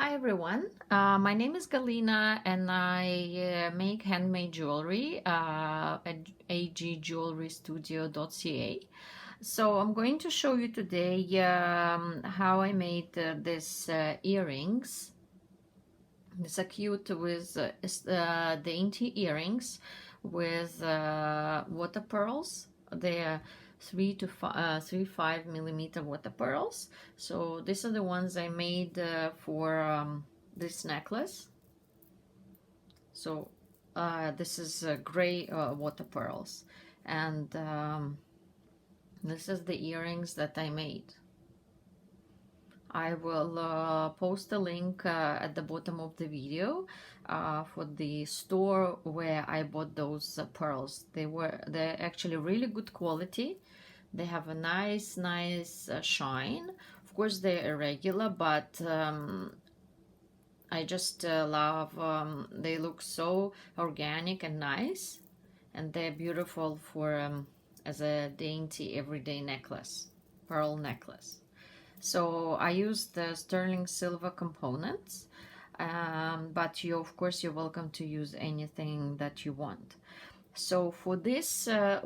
Hi everyone, my name is Galina and I make handmade jewelry at agjewelrystudio.ca. So I'm going to show you today how I made this earrings. These are cute with dainty earrings with water pearls. They're 3 to 5 millimeter water pearls. So these are the ones I made for this necklace. So this is gray water pearls, and this is the earrings that I made. I will post a link at the bottom of the video for the store where I bought those pearls. They're actually really good quality. They have a nice shine. Of course they're irregular, but I just love they look so organic and nice, and they're beautiful for as a dainty everyday necklace, pearl necklace. So I used the sterling silver components, but of course you're welcome to use anything that you want. So for this I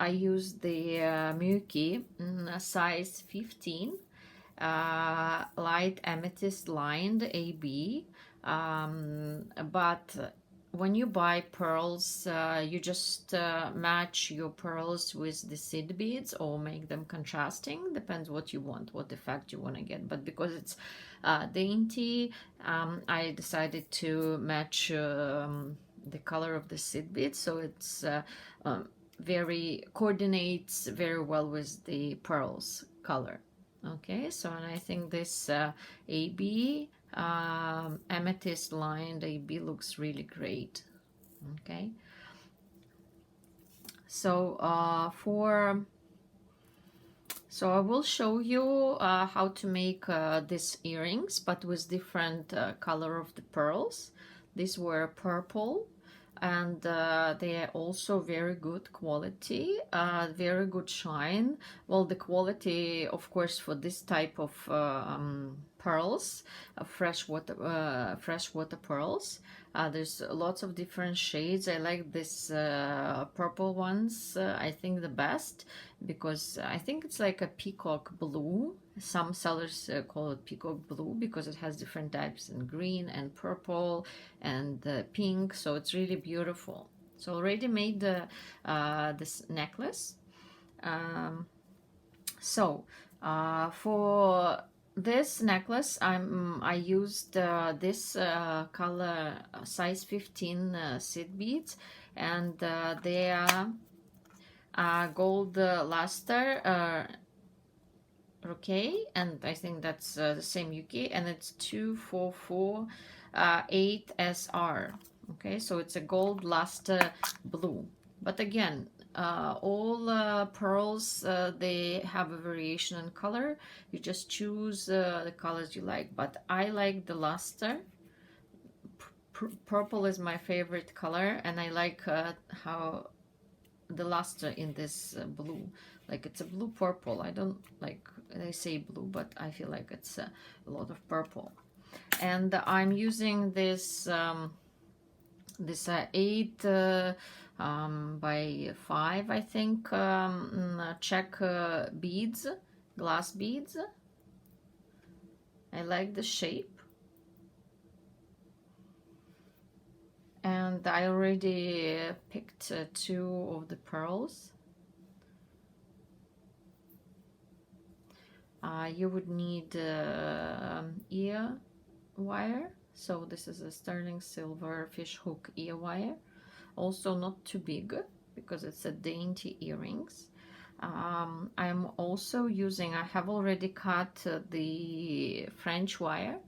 used the Miyuki size 15 light amethyst lined AB, but when you buy pearls, you just match your pearls with the seed beads or make them contrasting. Depends what you want, what effect you want to get. But because it's dainty, I decided to match the color of the seed beads, so it's coordinates very well with the pearls color. Okay, so and I think this AB amethyst lined AB looks really great. Okay, so so I will show you how to make these earrings, but with different color of the pearls. These were purple, and they are also very good quality, very good shine. Well, the quality, of course, for this type of pearls, freshwater pearls, there's lots of different shades. I like this purple ones, I think the best, because I think it's like a peacock blue. Some sellers call it peacock blue because it has different types in green and purple and pink, so it's really beautiful. So already made this necklace. For this necklace, I used this color size 15 seed beads, and they are gold luster okay, and I think that's the same Yuki, and it's 2448 SR. Okay, so it's a gold luster blue. But again, all pearls, they have a variation in color. You just choose the colors you like, but I like the luster. Purple is my favorite color, and I like how the luster in this blue, like it's a blue purple. I don't like, they say blue, but I feel like it's a lot of purple. And I'm using this 8 by 5, I think, Czech beads, glass beads. I like the shape. And I already picked 2 of the pearls. You would need ear wire. So this is a sterling silver fish hook ear wire. Also not too big because it's a dainty earrings. I'm also using, I have already cut the French wire.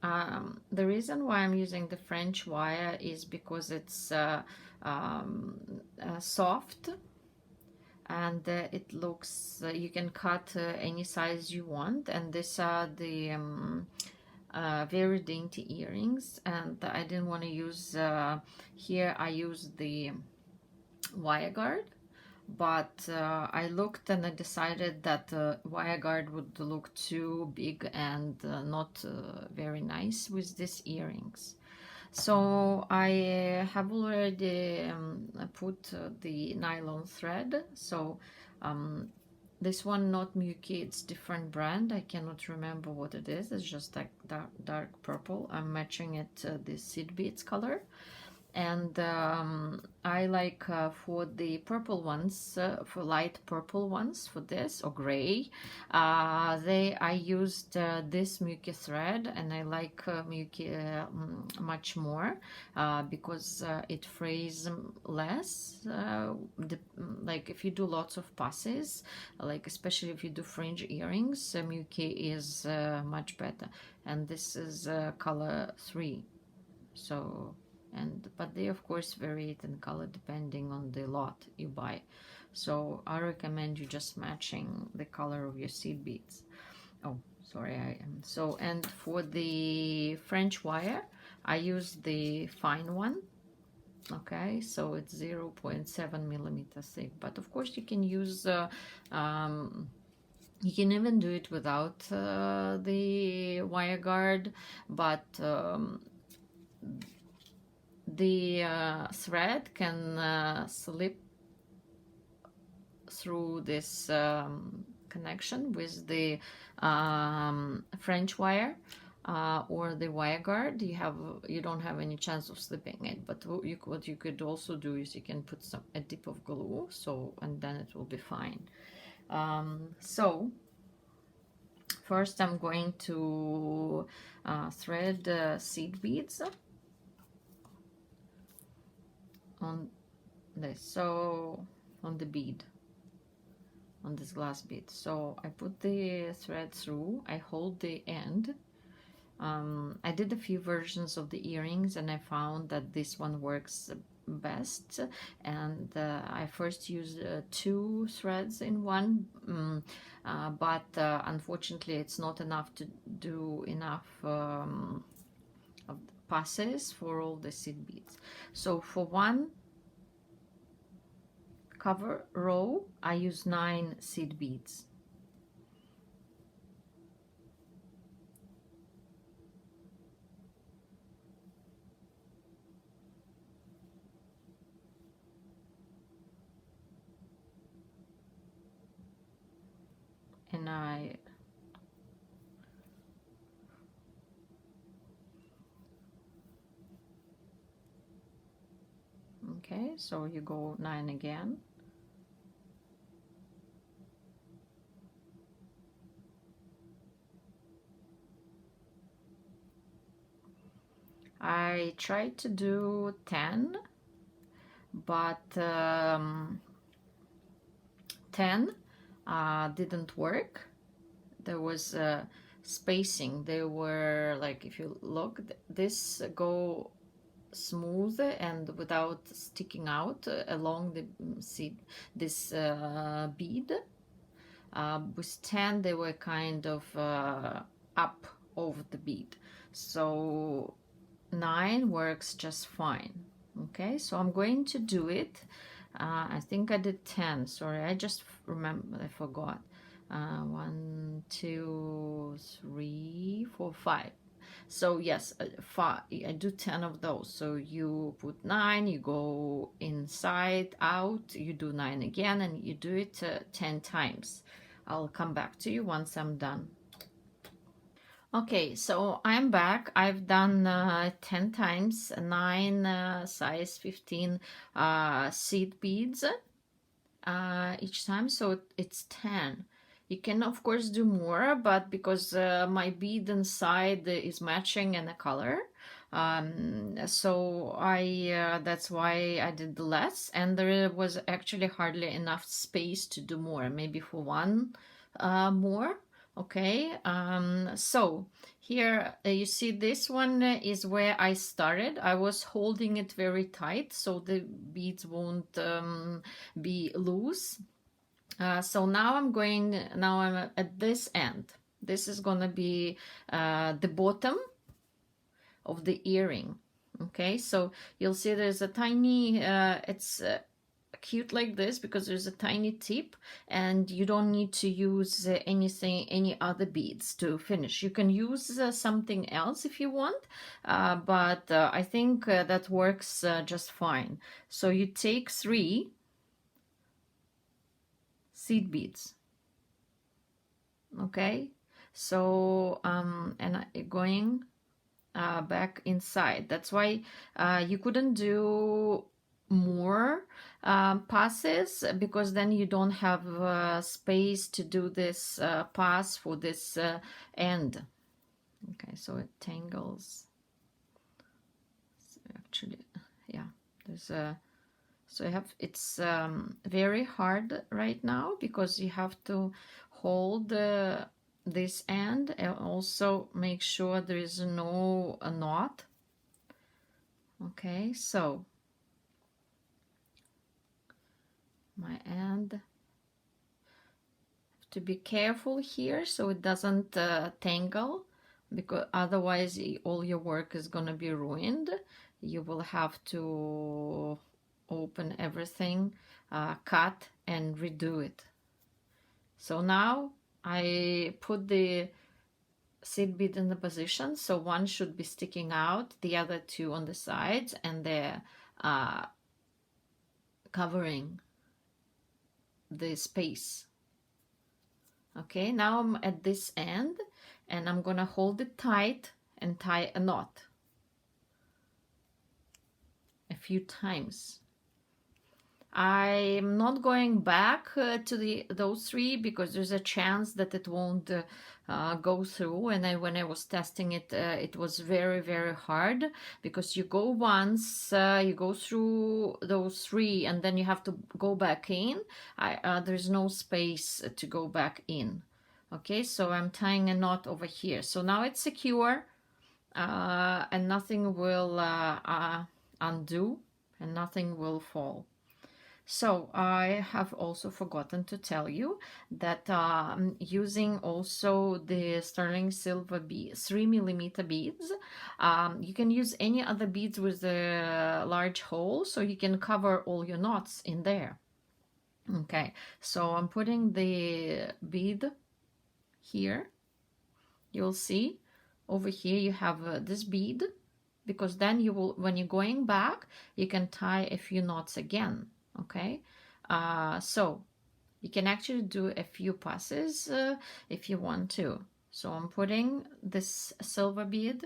The reason why I'm using the French wire is because it's soft, and it looks, you can cut any size you want, and these are the very dainty earrings, and I didn't want to use here I use the wire guard but I looked and I decided that wire guard would look too big and not very nice with these earrings. So I have already put the nylon thread. So this one not Miyuki, it's different brand. I cannot remember what it is. It's just like dark purple. I'm matching it the seed beads color. And I like for the purple ones, for light purple ones, for this, or gray, I used this Miyuki thread, and I like Miyuki much more because it frays less. Like if you do lots of passes, like especially if you do fringe earrings, Miyuki is much better. And this is color 3, so. But they of course vary in color depending on the lot you buy. So I recommend you just matching the color of your seed beads. Oh, sorry, I am so. And for the French wire, I use the fine one. Okay, so it's 0.7 millimeters thick. But of course, you can use. You can even do it without the wire guard, but the thread can slip through this connection with the French wire or the wire guard. You don't have any chance of slipping it. But what you could also do is you can put a dip of glue, and then it will be fine. So first I'm going to thread seed beads on this, so on the bead, on this glass bead. So I put the thread through, I hold the end. I did a few versions of the earrings and I found that this one works best, and I first used 2 threads in one, but unfortunately it's not enough to do enough of passes for all the seed beads. So for one cover row I use 9 seed beads. And okay, so you go 9 again. I tried to do 10, but 10 didn't work. There was spacing. They were like, if you look, this go smooth and without sticking out along the seed, this bead. With 10 they were kind of up over the bead, so 9 works just fine. Okay, so I'm going to do it. I think I did 10. Sorry, I just remember, I forgot. 1, 2, 3, 4, 5. So yes, 5. I do 10 of those. So you put 9, you go inside, out, you do 9 again, and you do it 10 times. I'll come back to you once I'm done. Okay, so I'm back. I've done 10 times 9 size 15 seed beads each time, so it's 10. You can of course do more, but because my bead inside is matching in a color, so that's why I did less, and there was actually hardly enough space to do more, maybe for one more. Okay, so here you see this one is where I started. I was holding it very tight so the beads won't be loose. So now I'm at this end. This is gonna be the bottom of the earring. Okay, so you'll see there's a tiny, it's cute like this because there's a tiny tip, and you don't need to use any other beads to finish. You can use something else if you want, but I think that works just fine. So you take 3 seed beads, okay? So and going back inside. That's why you couldn't do more passes, because then you don't have space to do this pass for this end. Okay, so it tangles. So actually, yeah, there's a. So you have, it's very hard right now because you have to hold this end and also make sure there is no knot. Okay, so my end, have to be careful here so it doesn't tangle, because otherwise all your work is gonna be ruined. You will have to open everything, cut and redo it. So now I put the seed bead in the position, so one should be sticking out, the other 2 on the sides, and they're covering the space. Okay, now I'm at this end and I'm gonna hold it tight and tie a knot a few times. I'm not going back to those 3 because there's a chance that it won't go through. And when I was testing it, it was very, very hard, because you go once, you go through those 3, and then you have to go back in. There's no space to go back in. Okay, so I'm tying a knot over here. So now it's secure, and nothing will undo, and nothing will fall. So I have also forgotten to tell you that using also the sterling silver 3mm beads, you can use any other beads with a large hole, so you can cover all your knots in there. Okay, so I'm putting the bead here. You'll see over here you have this bead, because then you will, when you're going back, you can tie a few knots again. Okay, so you can actually do a few passes if you want to. So I'm putting this silver bead,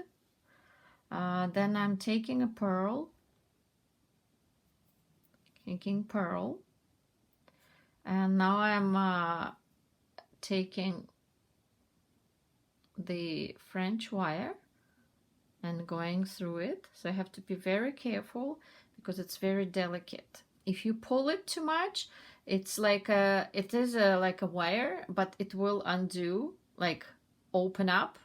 then I'm taking a pearl, and now I'm taking the French wire and going through it. So I have to be very careful because it's very delicate. If you pull it too much, it's like it is like a wire, but it will undo, like open up,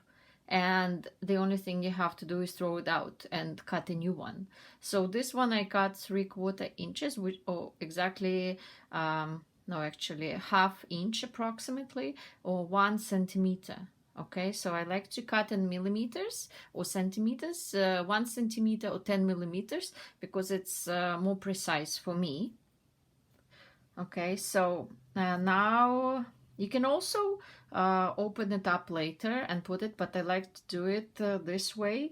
and the only thing you have to do is throw it out and cut a new one. So this one I cut 3/4 inches, which, oh, exactly, no, actually 1/2 inch approximately, or 1 centimeter. Okay, so I like to cut in millimeters or centimeters, 1 centimeter or 10 millimeters, because it's more precise for me. Okay, so now you can also open it up later and put it, but I like to do it this way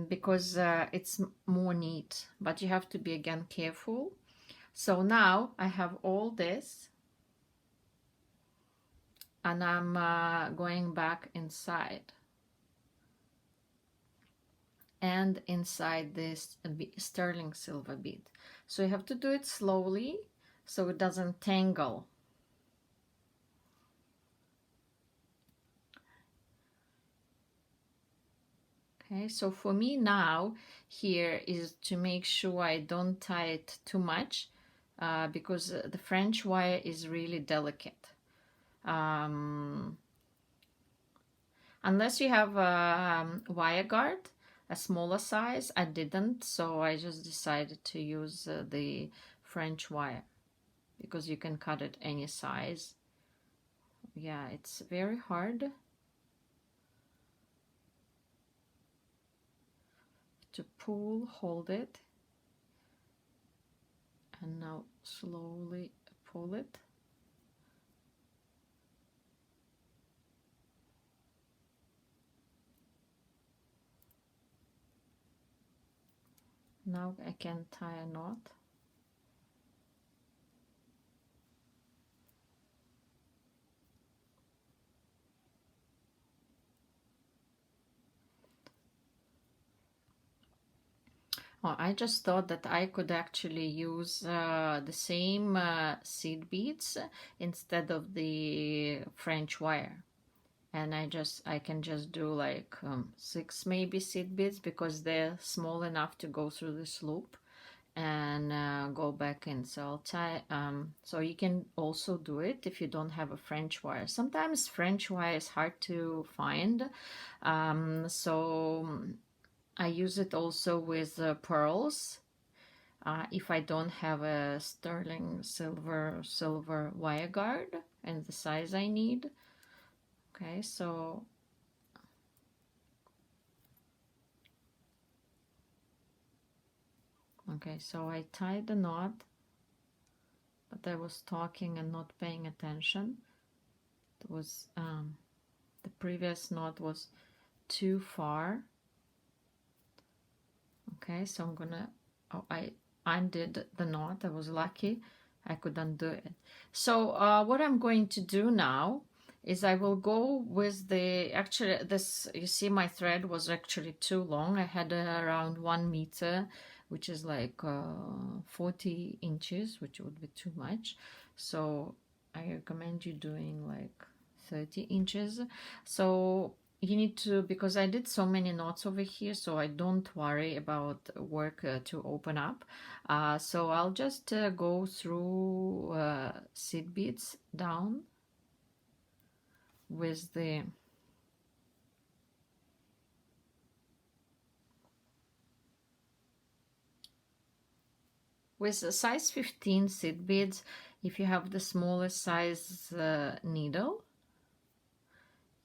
because it's more neat, but you have to be again careful. So now I have all this, and I'm going back inside, and inside this sterling silver bead. So you have to do it slowly so it doesn't tangle. Okay, so for me now here is to make sure I don't tie it too much because the French wire is really delicate. Unless you have a wire guard, a smaller size. I didn't, so I just decided to use the French wire because you can cut it any size. Yeah, it's very hard to pull, hold it, and now slowly pull it. Now I can tie a knot. Oh, I just thought that I could actually use the same seed beads instead of the French wire. And I can just do like 6 maybe seed beads because they're small enough to go through this loop and go back in. So I'll tie, so you can also do it if you don't have a French wire. Sometimes French wire is hard to find, so I use it also with pearls. If I don't have a sterling silver wire guard and the size I need. Okay, so I tied the knot, but I was talking and not paying attention. It was the previous knot was too far. Okay, so I'm gonna, oh, I undid the knot. I was lucky I could undo it. So what I'm going to do now is I will go with the, actually this, you see my thread was actually too long. I had around 1 meter, which is like 40 inches, which would be too much. So I recommend you doing like 30 inches. So you need to, because I did so many knots over here, so I don't worry about work to open up. So I'll just go through seed beads down with the size 15 seed beads. If you have the smallest size needle,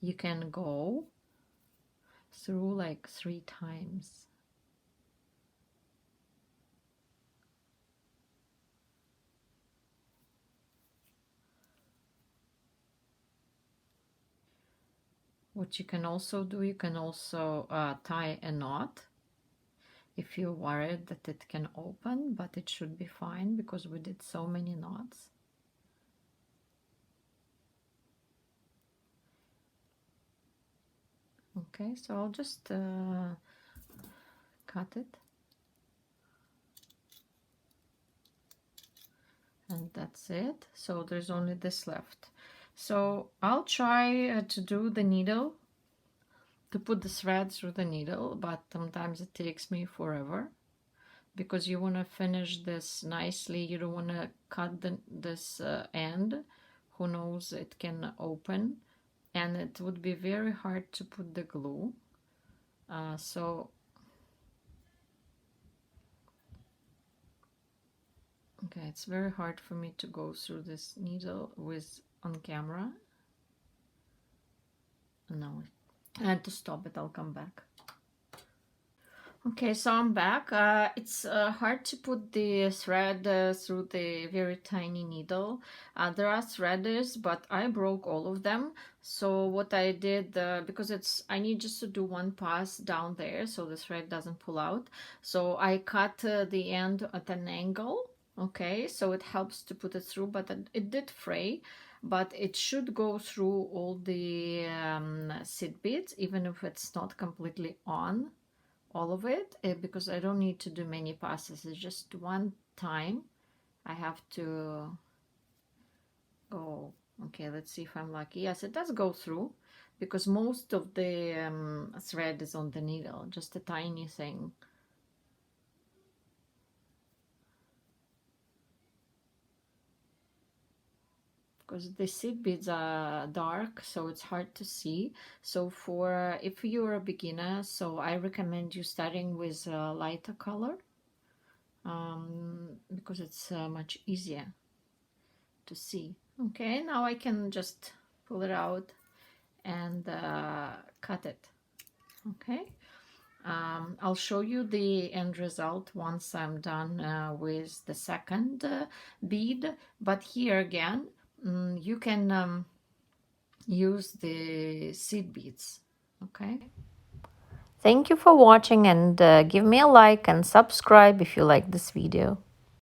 you can go through like 3 times. What you can also do, you can also tie a knot if you're worried that it can open, but it should be fine because we did so many knots. Okay, so I'll just cut it. And that's it. So there's only this left. So I'll try to do the needle, to put the thread through the needle, but sometimes it takes me forever because you want to finish this nicely. You don't want to cut this end. Who knows, it can open and it would be very hard to put the glue. Okay, it's very hard for me to go through this needle on camera. No, I had to stop it. I'll come back. Okay, so I'm back. It's hard to put the thread through the very tiny needle. There are threaders, but I broke all of them. So what I did, because I need just to do 1 pass down there so the thread doesn't pull out. So I cut the end at an angle. Okay, so it helps to put it through, but it did fray. But it should go through all the seed beads, even if it's not completely on all of it, because I don't need to do many passes. It's just 1 time I have to go. Okay, let's see if I'm lucky. Yes, it does go through because most of the thread is on the needle, just a tiny thing. Because the seed beads are dark, so it's hard to see. So for if you're a beginner, so I recommend you starting with a lighter color because it's much easier to see. Okay, now I can just pull it out and cut it. Okay, I'll show you the end result once I'm done with the second bead. But here again, you can use the seed beads. Okay. Thank you for watching, and give me a like and subscribe if you like this video.